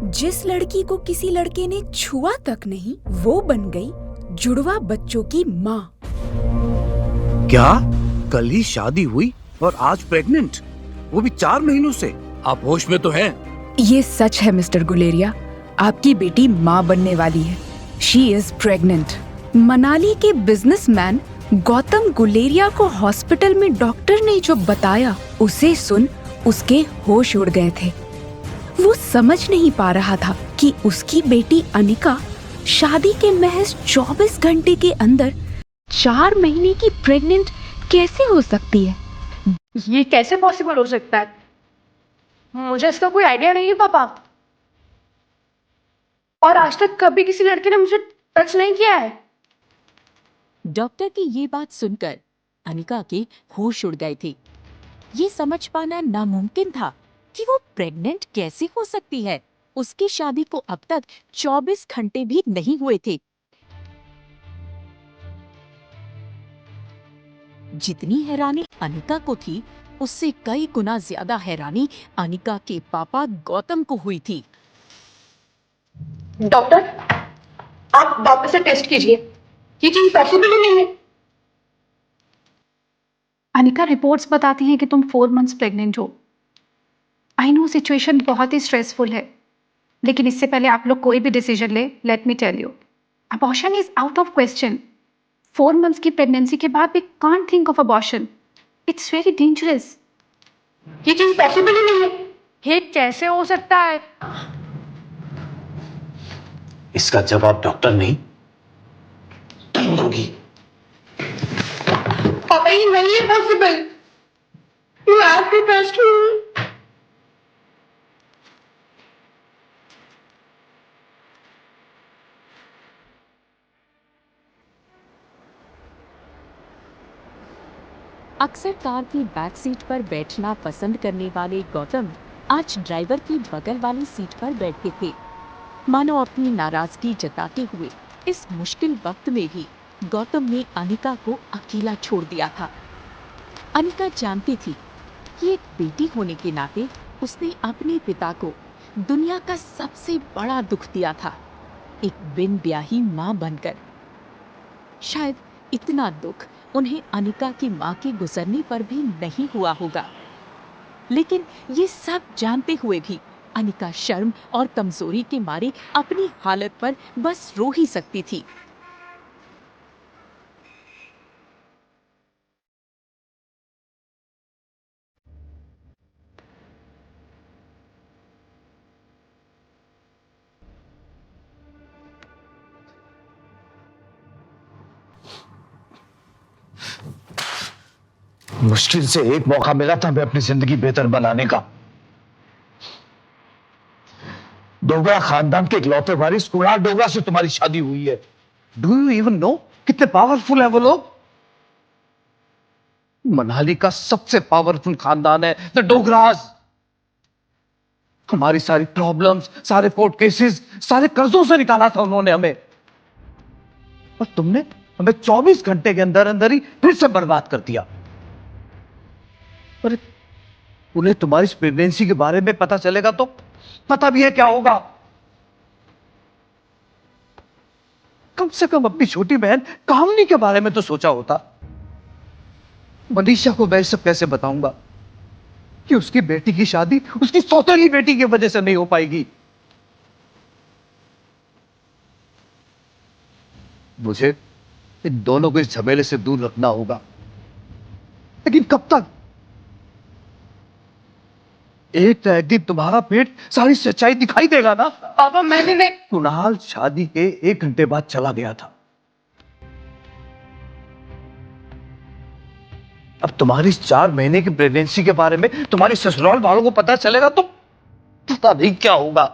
जिस लड़की को किसी लड़के ने छुआ तक नहीं, वो बन गई जुड़वा बच्चों की माँ। क्या? कल ही शादी हुई और आज प्रेग्नेंट, वो भी 4 महीनों से। आप होश में तो हैं? ये सच है मिस्टर गुलेरिया, आपकी बेटी माँ बनने वाली है। She is pregnant. मनाली के बिजनेसमैन गौतम गुलेरिया को हॉस्पिटल में डॉक्टर ने जो बताया, उसे सुन उसके होश उड़ गए थे। वो समझ नहीं पा रहा था कि उसकी बेटी अनिका शादी के महज 24 घंटे के अंदर 4 महीने की प्रेग्नेंट कैसे हो सकती है। ये कैसे पॉसिबल हो सकता है? मुझे इसका कोई आइडिया नहीं है पापा, और आज तक कभी किसी लड़के ने मुझे टच नहीं किया है। डॉक्टर की ये बात सुनकर अनिका के होश उड़ गए थे। ये समझ पाना नामुमकिन था कि वो प्रेग्नेंट कैसे हो सकती है। उसकी शादी को अब तक 24 घंटे भी नहीं हुए थे। जितनी हैरानी अनिका को थी, उससे कई गुना ज्यादा हैरानी अनिका के पापा गौतम को हुई थी। डॉक्टर, आप वापस से टेस्ट कीजिए, ये कहीं पॉसिबल ही नहीं है। अनिका, रिपोर्ट्स बताती हैं कि तुम 4 मंथ्स प्रेग्नेंट हो। आई नो सिचुएशन बहुत ही स्ट्रेसफुल है, लेकिन इससे पहले आप लोग कोई भी डिसीजन ले, let me tell you, abortion is out of question. 4 months की प्रेगनेंसी के बाद we can't think of abortion. It's very dangerous. ये कहीं पॉसिबल ही नहीं है। ये कैसे हो सकता है? इसका जवाब डॉक्टर नहीं, तुम दोगी। पापा, ये नहीं है possible. You have to trust me. अक्सर कार की बैक सीट पर बैठना पसंद करने वाले गौतम आज ड्राइवर की बगल वाली सीट पर बैठे थे। मानो अपनी नाराजगी जताते हुए इस मुश्किल वक्त में भी गौतम ने अनिका को अकेला छोड़ दिया था। अनिका जानती थी कि एक बेटी होने के नाते उसने अपने पिता को दुनिया का सबसे बड़ा दुख दिया था, एक बिन ब्याही माँ बनकर। शायद इतना दुख उन्हें अनिका की माँ के गुजरने पर भी नहीं हुआ होगा, लेकिन ये सब जानते हुए भी अनिका शर्म और कमजोरी के मारे अपनी हालत पर बस रो ही सकती थी। मुश्किल से एक मौका मिला था मैं अपनी जिंदगी बेहतर बनाने का। डोगरा खानदान के इकलौते वारिस कुणाल डोगरा से तुम्हारी शादी हुई है। डू यू इवन नो कितने पावरफुल है वो लोग? मनाली का सबसे पावरफुल खानदान है द डोगरास। हमारी सारी प्रॉब्लम्स, सारे कोर्ट केसेस, सारे कर्जों से निकाला था उन्होंने हमें, और तुमने हमें 24 घंटे के अंदर अंदर ही फिर से बर्बाद कर दिया। अरे, उन्हें तुम्हारी इस प्रेगनेंसी के बारे में पता चलेगा तो पता भी है क्या होगा। कम से कम अपनी छोटी बहन कामनी के बारे में तो सोचा होता। मनीषा को मैं सब कैसे बताऊंगा कि उसकी बेटी की शादी उसकी सौतेली बेटी की वजह से नहीं हो पाएगी। मुझे इन दोनों को इस झमेले से दूर रखना होगा, लेकिन कब तक? एक ना एक दिन तुम्हारा पेट सारी सच्चाई दिखाई देगा ना। पापा, मैंने नहीं। कुणाल शादी के 1 घंटे बाद चला गया था। अब तुम्हारी 4 महीने की प्रेगनेंसी के बारे में तुम्हारी ससुराल वालों को पता चलेगा तो पता नहीं क्या होगा।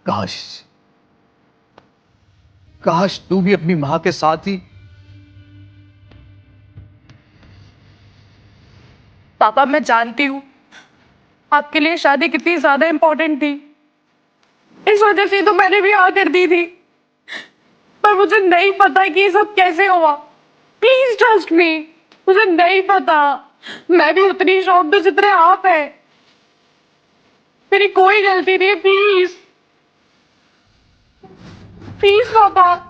काश काश तू भी अपनी मां के साथ ही। पापा, मैं जानती हूँ आपके लिए शादी कितनी ज्यादा इंपॉर्टेंट थी, इस वजह से तो मैंने भी हाँ कर दी थी, पर मुझे नहीं पता कि ये सब कैसे हुआ। प्लीज ट्रस्ट मी, मुझे नहीं पता। मैं भी उतनी शॉक्ड हूं जितने आप हैं। मेरी कोई गलती नहीं, प्लीज प्लीज पापा।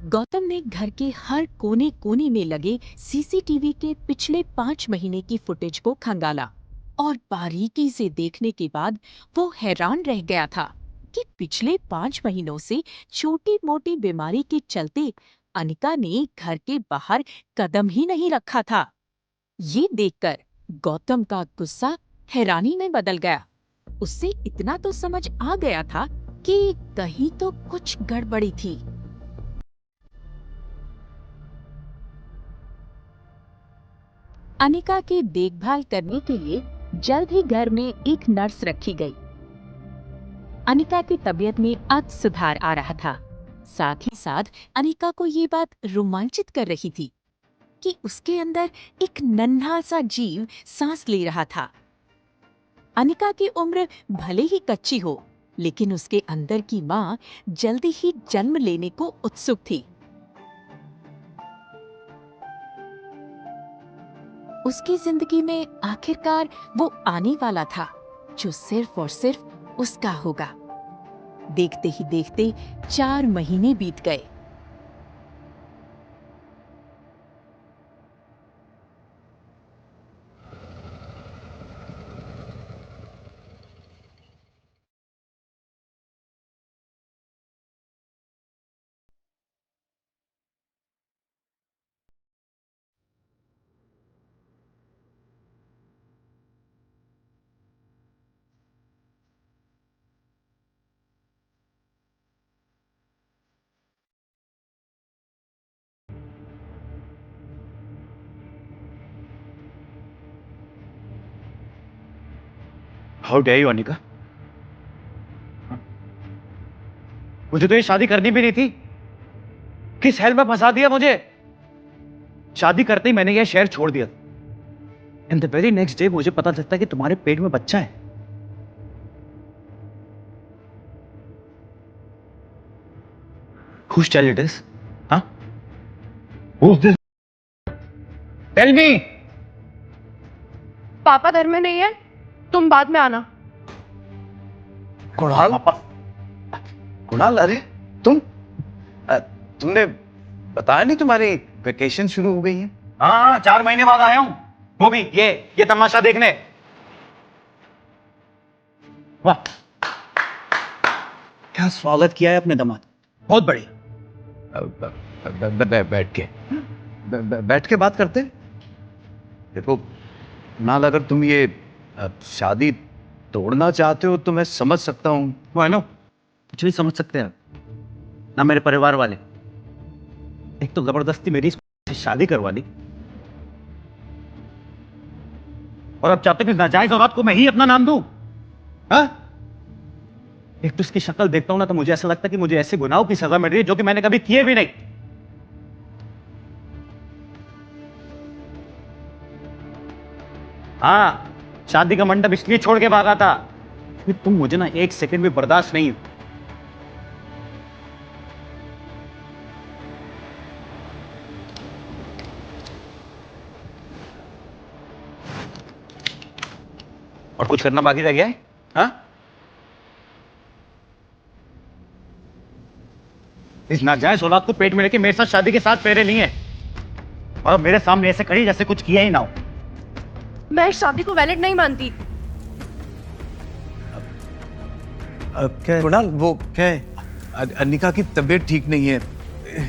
गौतम ने घर के हर कोने कोने में लगे सीसीटीवी के पिछले 5 महीने की फुटेज को खंगाला और बारीकी से देखने के बाद वो हैरान रह गया था कि पिछले 5 महीनों से छोटी मोटी बीमारी के चलते अनिका ने घर के बाहर कदम ही नहीं रखा था। ये देखकर गौतम का गुस्सा हैरानी में बदल गया। उससे इतना तो समझ आ गया था कि कहीं तो कुछ गड़बड़ी थी। अनिका की देखभाल करने के लिए जल्द ही घर में एक नर्स रखी गई। अनिका की तबीयत में आज सुधार आ रहा था। साथ ही साथ अनिका को ये बात रोमांचित कर रही थी कि उसके अंदर एक नन्हा सा जीव सांस ले रहा था। अनिका की उम्र भले ही कच्ची हो, लेकिन उसके अंदर की माँ जल्दी ही जन्म लेने को उत्सुक थी। उसकी जिंदगी में आखिरकार वो आने वाला था जो सिर्फ और सिर्फ उसका होगा। देखते ही देखते 4 महीने बीत गए। How dare you Anika? मुझे तो ये शादी करनी भी नहीं थी। किस हेल में फंसा दिया मुझे। शादी करते ही मैंने ये शहर छोड़ दिया। And the very next day मुझे पता चलता है कि तुम्हारे पेट में बच्चा है। Whose child it is? Huh? Who's this? Tell me. पापा घर में नहीं है, तुम बाद में आना। कुणाल, कुणाल, अरे तुमने बताया नहीं तुम्हारी वेकेशन शुरू हो गई है? हाँ, 4 महीने बाद आया हूं, वो भी ये तमाशा देखने। वाह, क्या स्वागत किया है अपने दामाद, बहुत बढ़िया। बैठ के बात करते। देखो कुणाल, अगर तुम ये शादी तोड़ना चाहते हो तो मैं समझ सकता हूँ। वो है ना, कुछ भी समझ सकते हैं ना मेरे परिवार वाले। एक तो जबरदस्ती मेरी से शादी करवा दी, और अब चाहते कि नाजायज औरत को मैं ही अपना नाम दूं। हाँ? एक तो इसकी शक्ल देखता हूं ना तो मुझे ऐसा लगता है कि मुझे ऐसे गुनाहों की सजा मिल रही है जो कि मैंने कभी किए भी नहीं। हाँ, शादी का मंडप इसलिए छोड़ के भागा था कि तुम मुझे ना 1 सेकंड भी बर्दाश्त नहीं। और कुछ करना बाकी रह गया है? हाँ? इस नाजायज औलाद को पेट में लेके मेरे साथ शादी के साथ फेरे लिए हैं और मेरे सामने ऐसे खड़ी जैसे कुछ किया ही ना हो। मैं इस शादी को वैलिड नहीं मानती। क्या कुणाल, वो क्या है, अनिका की तबीयत ठीक नहीं है,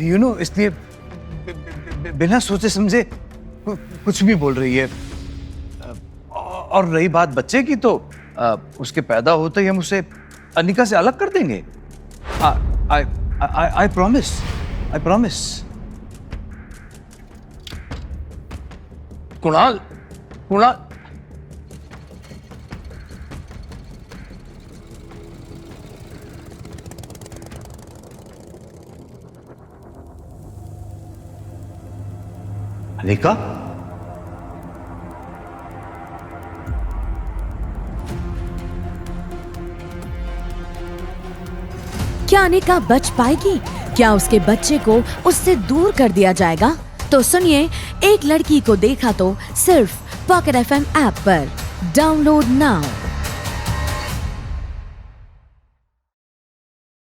यू नो, इसलिए बिना सोचे समझे कुछ भी बोल रही है। और रही बात बच्चे की, तो उसके पैदा होते ही हम उसे अनिका से अलग कर देंगे। I promise, I promise. Kunal, Kunal, Anika, क्या क्या अनिका बच पाएगी? क्या उसके बच्चे को उससे दूर कर दिया जाएगा? तो सुनिए एक लड़की को देखा तो सिर्फ पॉकेट FM ऐप पर। Download now.